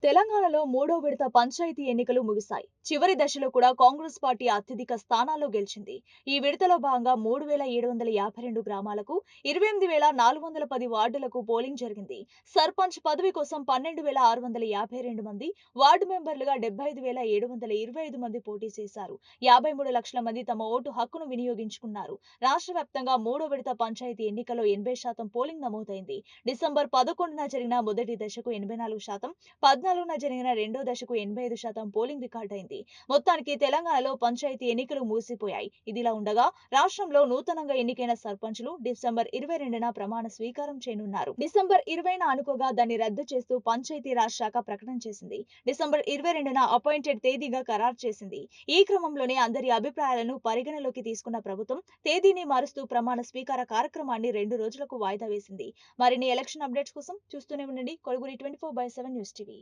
తెలంగాణలో మూడో విడత పంచాయతీ ఎన్నికలు ముగిశాయి. చివరి దశలో కూడా కాంగ్రెస్ పార్టీ అత్యధిక స్థానాల్లో గెలిచింది. ఈ విడతలో భాగంగా 3752 గ్రామాలకు, 28410 వార్డులకు పోలింగ్ జరిగింది. సర్పంచ్ పదవి కోసం 12652 మంది, వార్డు మెంబర్లుగా 75725 మంది పోటీ చేశారు. 53 లక్షల మంది తమ ఓటు హక్కును వినియోగించుకున్నారు. రాష్ట్ర వ్యాప్తంగా మూడో విడత పంచాయతీ ఎన్నికల్లో 80% పోలింగ్ నమోదైంది. డిసెంబర్ 11న జరిగిన మొదటి దశకు 84%, 14న జరిగిన రెండో దశకు 85% పోలింగ్ రికార్డైంది. మొత్తానికి తెలంగాణలో పంచాయతీ ఎన్నికలు ముగిసిపోయాయి. ఇదిలా ఉండగా రాష్ట్రంలో నూతనంగా ఎన్నికైన సర్పంచులు డిసెంబర్ 22న ప్రమాణ స్వీకారం చేయనున్నారు. డిసెంబర్ 20న అనుకోగా దాన్ని రద్దు చేస్తూ పంచాయతీరాజ్ శాఖ ప్రకటన చేసింది. డిసెంబర్ 22న అపాయింటెడ్ తేదీగా ఖరారు చేసింది. ఈ క్రమంలోనే అందరి అభిప్రాయాలను పరిగణలోకి తీసుకున్న ప్రభుత్వం తేదీని మారుస్తూ ప్రమాణ స్వీకార కార్యక్రమాన్ని 2 రోజులకు వాయిదా వేసింది. మరిన్ని ఎలక్షన్ అప్డేట్స్ కోసం చూస్తూనే ఉండండి కొడుగురి 24/7 న్యూస్ టీవీ.